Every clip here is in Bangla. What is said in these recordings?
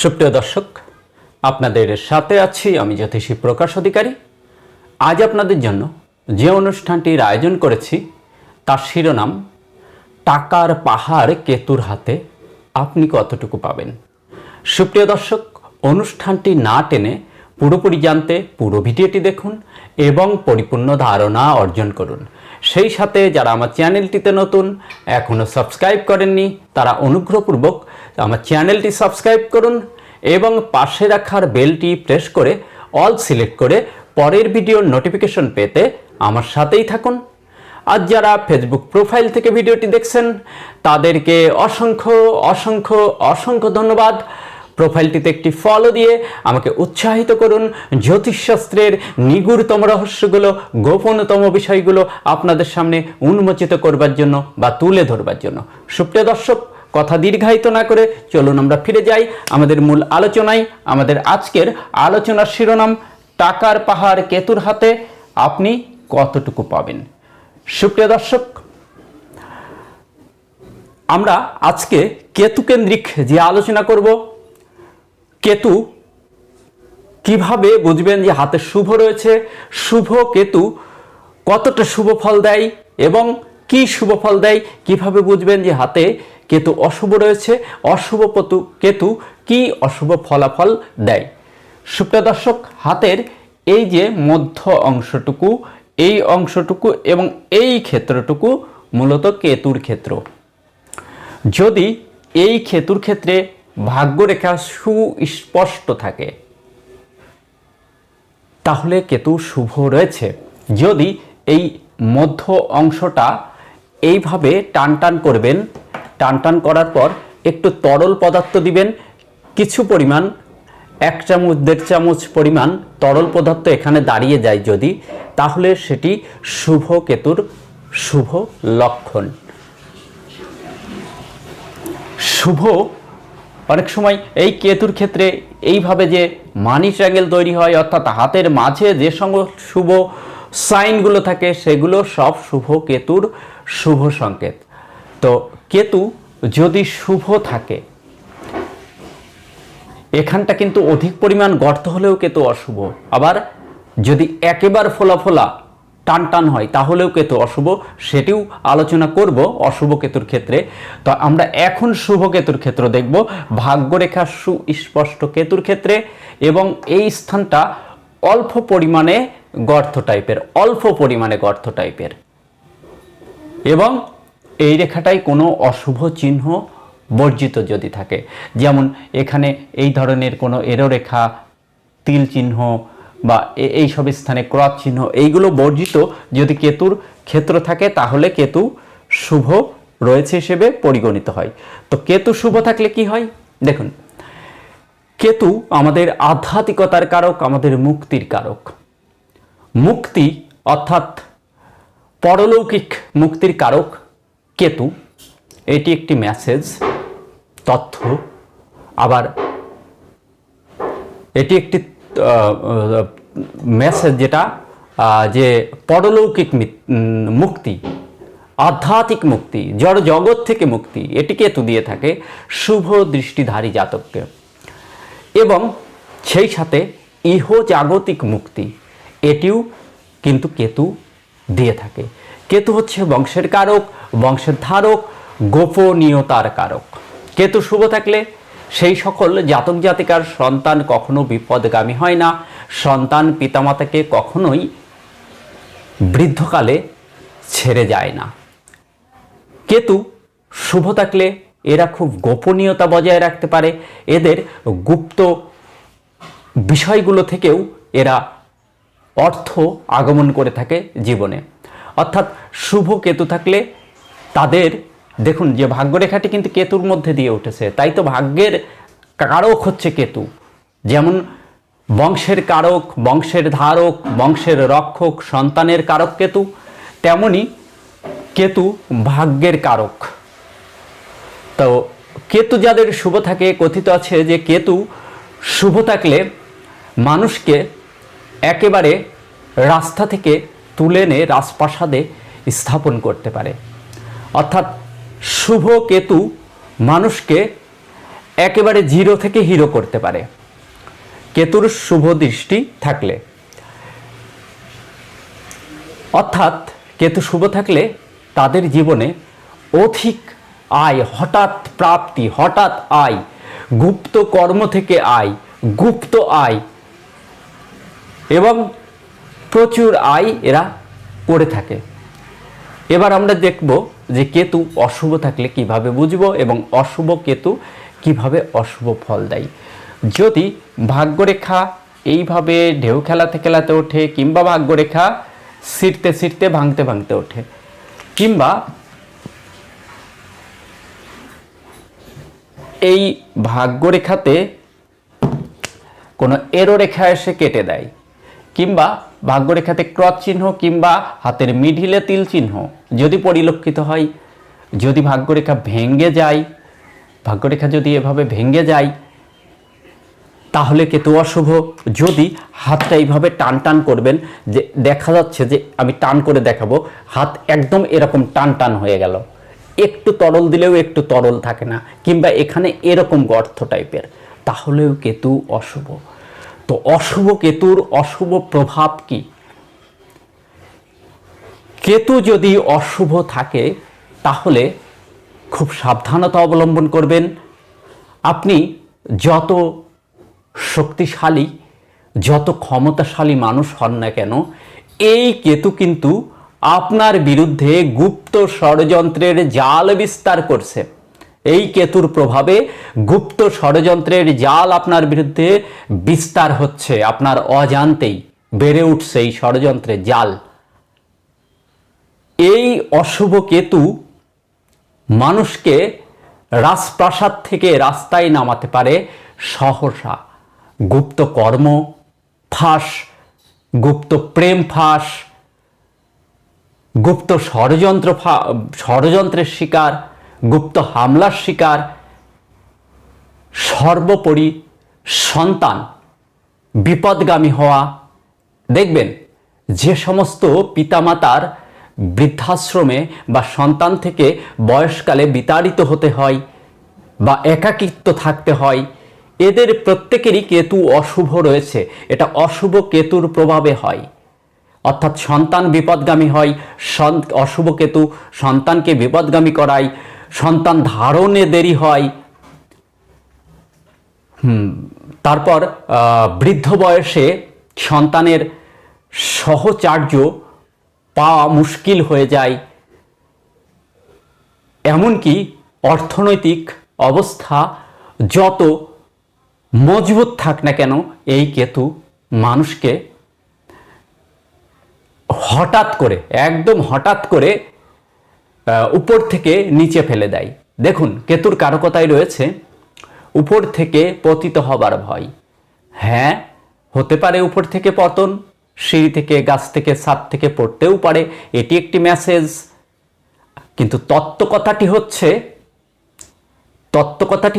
সুপ্রিয় দর্শক, আপনাদের সাথে আছি আমি জ্যোতিষী প্রকাশ অধিকারী। আজ আপনাদের জন্য যে অনুষ্ঠানটির আয়োজন করেছি তার শিরোনাম টাকার পাহাড় কেতুর হাতে, আপনি কতটুকু পাবেন। সুপ্রিয় দর্শক, অনুষ্ঠানটি না টেনে পুরোপুরি জানতে পুরো ভিডিওটি দেখুন এবং পরিপূর্ণ ধারণা অর্জন করুন। সেই সাথে যারা আমার চ্যানেলটিতে নতুন, এখনও সাবস্ক্রাইব করেননি, তারা অনুগ্রহপূর্বক আমার চ্যানেলটি সাবস্ক্রাইব করুন এবং পাশে রাখার বেলটি প্রেস করে অল সিলেক্ট করে পরের ভিডিওর নোটিফিকেশন পেতে আমার সাথেই থাকুন। আর যারা ফেসবুক প্রোফাইল থেকে ভিডিওটি দেখছেন তাদেরকে অসংখ্য অসংখ্য অসংখ্য ধন্যবাদ। প্রোফাইলটিতে একটি ফলো দিয়ে আমাকে উৎসাহিত করুন জ্যোতিষশাস্ত্রের নিগূঢ়তম রহস্যগুলো, গোপনতম বিষয়গুলো আপনাদের সামনে উন্মোচিত করবার জন্য বা তুলে ধরবার জন্য। সুপ্রিয় দর্শক, কথা দীর্ঘায়িত না করে চলুন আমরা ফিরে যাই আমাদের মূল আলোচনায়। আমাদের আজকের আলোচনার শিরোনাম টাকার পাহাড় কেতুর হাতে, আপনি কতটুকু পাবেন। সুপ্রিয় দর্শক, আমরা আজকে কেতু কেন্দ্রিক যে আলোচনা করব, কেতু কিভাবে বুঝবেন যে হাতে শুভ রয়েছে, শুভ কেতু কতটা শুভ ফল দেয় এবং কি শুভ ফল দেয়, কিভাবে বুঝবেন যে হাতে কেতু অশুভ রয়েছে, অশুভ কেতু কি অশুভ ফলাফল দেয়। সুপ্রিয় দর্শক, হাতের এই যে মধ্য অংশটুকু, এই অংশটুকু এবং এই ক্ষেত্রটুকু মূলত কেতুর ক্ষেত্র। যদি এই কেতুর ক্ষেত্রে ভাগ্যরেখা সুস্পষ্ট থাকে তাহলে কেতু শুভ রয়েছে। যদি এই মধ্য অংশটা এইভাবে টান টান করবেন, টান টান করার পর একটু তরল পদার্থ দিবেন, কিছু পরিমাণ 1 চামচ 1.5 চামচ পরিমাণ তরল পদার্থ এখানে দাঁড়িয়ে যায় যদি, তাহলে সেটি শুভ কেতুর শুভ লক্ষণ। শুভ অনেক সময় এই কেতুর ক্ষেত্রে এইভাবে যে মানি ট্রায়াঙ্গেল তৈরি হয়, অর্থাৎ হাতের মাঝে যে সমস্ত শুভ সাইনগুলো থাকে সেগুলো সব শুভ কেতুর শুভ সংকেত। তো কেতু যদি শুভ থাকে, এখানটা কিন্তু অধিক পরিমাণ গর্ত হলেও কেতু অশুভ। আবার যদি একেবারে ফোলা ফোলা টান টান হয় তাহলেও কেতু অশুভ, সেটিও আলোচনা করব অশুভ কেতুর ক্ষেত্রে। তো আমরা এখন শুভ কেতুর ক্ষেত্র দেখব, ভাগ্যরেখা সুস্পষ্ট কেতুর ক্ষেত্রে, এবং এই স্থানটা অল্প পরিমাণে গর্ত টাইপের, অল্প পরিমাণে গর্ত টাইপের, এবং এই রেখাটাই কোনো অশুভ চিহ্ন বর্জিত যদি থাকে, যেমন এখানে এই ধরনের কোনো এরো রেখা, তিল চিহ্ন বা এই সব স্থানে ক্রস চিহ্ন, এইগুলো বর্জিত যদি কেতুর ক্ষেত্র থাকে তাহলে কেতু শুভ রয়েছে হিসেবে পরিগণিত হয়। তো কেতু শুভ থাকলে কি হয় দেখুন, কেতু আমাদের আধ্যাত্মিকতার কারক, আমাদের মুক্তির কারক। মুক্তি অর্থাৎ পরলৌকিক মুক্তির কারক কেতু, এটি একটি মেসেজ, তথ্য। আবার এটি একটি মেসেজ যেটা যে পরলৌকিক মুক্তি, আধ্যাত্মিক মুক্তি, জড় জগৎ থেকে মুক্তি, এটি কেতু দিয়ে থাকে শুভ দৃষ্টিধারী জাতককে। এবং সেই সাথে ইহজাগতিক মুক্তি, এটিও কিন্তু কেতু দিয়ে থাকে। কেতু হচ্ছে বংশের কারক, বংশের ধারক, গোপনীয়তার কারক। কেতু শুভ থাকলে সেই সকল জাতক জাতিকার সন্তান কখনো বিপদগামী হয় না, সন্তান পিতামাতাকে কখনোই বৃদ্ধকালে ছেড়ে যায় না। কেতু শুভ থাকলে এরা খুব গোপনীয়তা বজায় রাখতে পারে, এদের গুপ্ত বিষয়গুলো থেকেও এরা অর্থ আগমন করে থাকে জীবনে। অর্থাৎ শুভ কেতু থাকলে তাদের, দেখুন যে ভাগ্যরেখাটি কিন্তু কেতুর মধ্যে দিয়ে উঠেছে, তাই তো ভাগ্যের কারক হচ্ছে কেতু। যেমন বংশের কারক, বংশের ধারক, বংশের রক্ষক, সন্তানের কারক কেতু, তেমনি কেতু ভাগ্যের কারক। তো কেতু যাদের শুভ থাকে, কথিত আছে যে কেতু শুভ থাকলে মানুষকে একেবারে রাস্তা থেকে তুলে এনে রাজপ্রাসাদে স্থাপন করতে পারে। অর্থাৎ শুভ কেতু মানুষকে একেবারে জিরো থেকে হিরো করতে পারে কেতুর শুভ দৃষ্টি থাকলে। অর্থাৎ কেতু শুভ থাকলে তাদের জীবনে অধিক আয়, হঠাৎ প্রাপ্তি, হঠাৎ আয়, গুপ্ত কর্ম থেকে আয়, গুপ্ত আয় এবং প্রচুর আয় এরা করে থাকে। এবার আমরা দেখব যে কেতু অশুভ থাকলে কিভাবে বুঝবো এবং অশুভ কেতু কিভাবে অশুভ ফল দেয়। যদি ভাগ্যরেখা এইভাবে ঢেউ খেলাতে খেলাতে ওঠে, কিংবা ভাগ্যরেখা ছিঁড়তে ছিঁড়তে ভাঙতে ভাঙতে ওঠে, কিংবা এই ভাগ্যরেখাতে কোনো এরো রেখা এসে কেটে দেয়, কিংবা ভাগ্যরেখাতে ক্রস চিহ্ন কিংবা হাতের মিডিলে তিল চিহ্ন যদি পরিলক্ষিত হয়, যদি ভাগ্যরেখা ভেঙে যায়, ভাগ্যরেখা যদি এভাবে ভেঙে যায় তাহলে কেতু অশুভ। যদি হাতটা এইভাবে টান টান করবেন, যে দেখা যাচ্ছে যে আমি টান করে দেখাবো, হাত একদম এরকম টান টান হয়ে গেল, একটু তরল দিলেও একটু তরল থাকে না, কিংবা এখানে এরকম গর্ত টাইপের, তাহলেও কেতু অশুভ। তো অশুভ কেতুর অশুভ প্রভাব কি? কেতু যদি অশুভ থাকে তাহলে খুব সাবধানতা অবলম্বন করবেন। আপনি যত শক্তিশালী, যত ক্ষমতাশালী মানুষ হন না কেন, এই কেতু কিন্তু আপনার বিরুদ্ধে গুপ্ত ষড়যন্ত্রের জাল বিস্তার করছে। এই কেতুর প্রভাবে গুপ্ত ষড়যন্ত্রের জাল আপনার বিরুদ্ধে বিস্তার হচ্ছে, আপনার অজান্তেই বেড়ে উঠছে এই ষড়যন্ত্রের জাল। এই অশুভ কেতু মানুষকে রাজপ্রাসাদ থেকে রাস্তায় নামাতে পারে সহসা। গুপ্ত কর্ম ফাঁস, গুপ্ত প্রেম ফাঁস, গুপ্ত ষড়যন্ত্রের শিকার, গুপ্ত হামলার শিকার, সর্বোপরি সন্তান বিপদগামী হওয়া। দেখবেন যে সমস্ত পিতামাতার বৃদ্ধাশ্রমে বা সন্তান থেকে বয়সকালে বিতাড়িত হতে হয় বা একাকিত্ব থাকতে হয়, এদের প্রত্যেকেরই কেতু অশুভ রয়েছে। এটা অশুভ কেতুর প্রভাবে হয়, অর্থাৎ সন্তান বিপদগামী হয়। অশুভ কেতু সন্তানকে বিপদগামী করায়, সন্তান ধারণে দেরি হয়। তারপর বৃদ্ধ বয়সে সন্তানের সহচার্য পাওয়া মুশকিল হয়ে যায়। এমনকি অর্থনৈতিক অবস্থা যত মজবুত থাক না কেন, এই কেতু মানুষকে হঠাৎ করে, একদম হঠাৎ করে উপর থেকে নিচে ফেলে দেয়। দেখুন, কেতুর কারকতায় রয়েছে উপর থেকে পতিত হবার ভয়। হ্যাঁ, হতে পারে উপর থেকে পতন, সিঁড়ি থেকে, গাছ থেকে, ছাদ থেকে পড়তেও পারে, এটি একটি মেসেজ। কিন্তু তত্ত্বকথাটি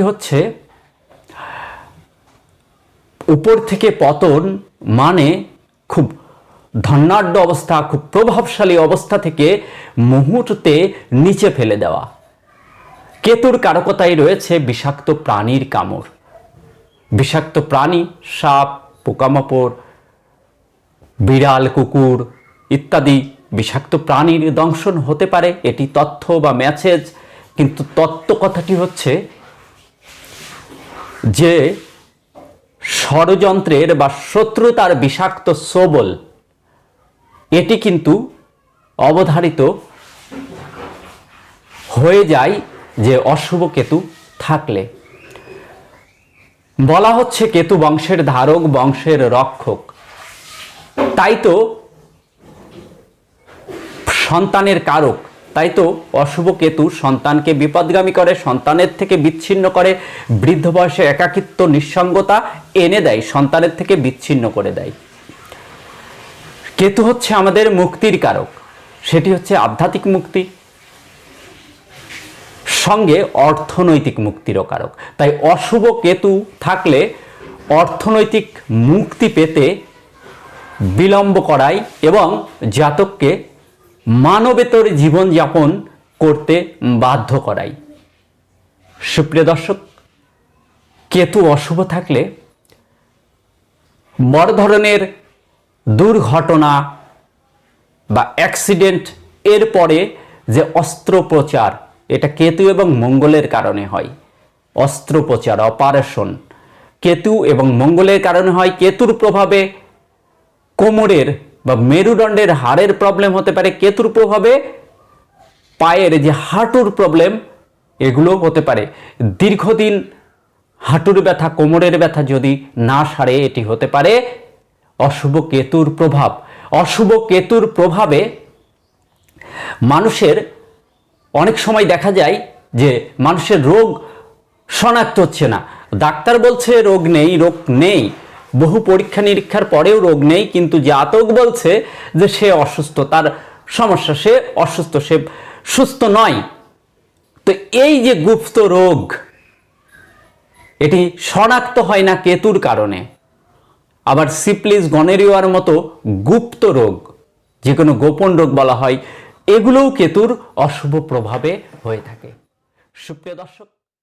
হচ্ছে উপর থেকে পতন মানে খুব ধনাঢ্য অবস্থা, খুব প্রভাবশালী অবস্থা থেকে মুহূর্তে নিচে ফেলে দেওয়া। কেতুর কারকতায় রয়েছে বিষাক্ত প্রাণীর কামড়। বিষাক্ত প্রাণী, সাপ, পোকামাকড়, বিড়াল, কুকুর ইত্যাদি বিষাক্ত প্রাণীর দংশন হতে পারে, এটি তথ্য বা মেসেজ। কিন্তু তত্ত্বকথাটি হচ্ছে যে ষড়যন্ত্রের বা শত্রুতার বিষাক্ত ছোবল, এটি কিন্তু অবধারিত হয়ে যায় যে অশুভ কেতু থাকলে। বলা হচ্ছে কেতু বংশের ধারক, বংশের রক্ষক। তাই তো সন্তানের কারক, তাই তো অশুভ কেতু সন্তানকে বিপদগামী করে, সন্তানের থেকে বিচ্ছিন্ন করে, বৃদ্ধ বয়সে একাকিত্ব, নিঃসঙ্গতা এনে দেয়, সন্তানের থেকে বিচ্ছিন্ন করে দেয়। কেতু হচ্ছে আমাদের মুক্তির কারক, সেটি হচ্ছে আধ্যাত্মিক মুক্তি, সঙ্গে অর্থনৈতিক মুক্তিরও কারক। তাই অশুভ কেতু থাকলে অর্থনৈতিক মুক্তি পেতে বিলম্ব করায় এবং জাতককে মানবেতর জীবনযাপন করতে বাধ্য করায়। সুপ্রিয় দর্শক, কেতু অশুভ থাকলে বড় ধরনের দুর্ঘটনা বা অ্যাক্সিডেন্ট, এরপরে যে অস্ত্রোপচার, এটা কেতু এবং মঙ্গলের কারণে হয়। অস্ত্রোপচার, অপারেশন কেতু এবং মঙ্গলের কারণে হয়। কেতুর প্রভাবে কোমরের বা মেরুদণ্ডের হাড়ের প্রবলেম হতে পারে। কেতুর প্রভাবে পায়ের যে হাঁটুর প্রবলেম, এগুলো হতে পারে। দীর্ঘদিন হাঁটুর ব্যথা, কোমরের ব্যথা যদি না সারে, এটি হতে পারে অশুভ কেতুর প্রভাব। অশুভ কেতুর প্রভাবে মানুষের অনেক সময় দেখা যায় যে মানুষের রোগ শনাক্ত হচ্ছে না। ডাক্তার বলছে রোগ নেই, বহু পরীক্ষা নিরীক্ষার পরেও রোগ নেই, কিন্তু জাতক বলছে যে সে অসুস্থ, তার সমস্যা, সে অসুস্থ, সে সুস্থ নয়। তো এই যে গুপ্ত রোগ, এটি শনাক্ত হয় না কেতুর কারণে। আবার সিফিলিস, গনোরিয়ার মতো গুপ্ত রোগ, যে কোনো গোপন রোগ বলা হয়, এগুলোও কেতুর অশুভ প্রভাবে হয়ে থাকে। সুপ্রিয় দর্শক,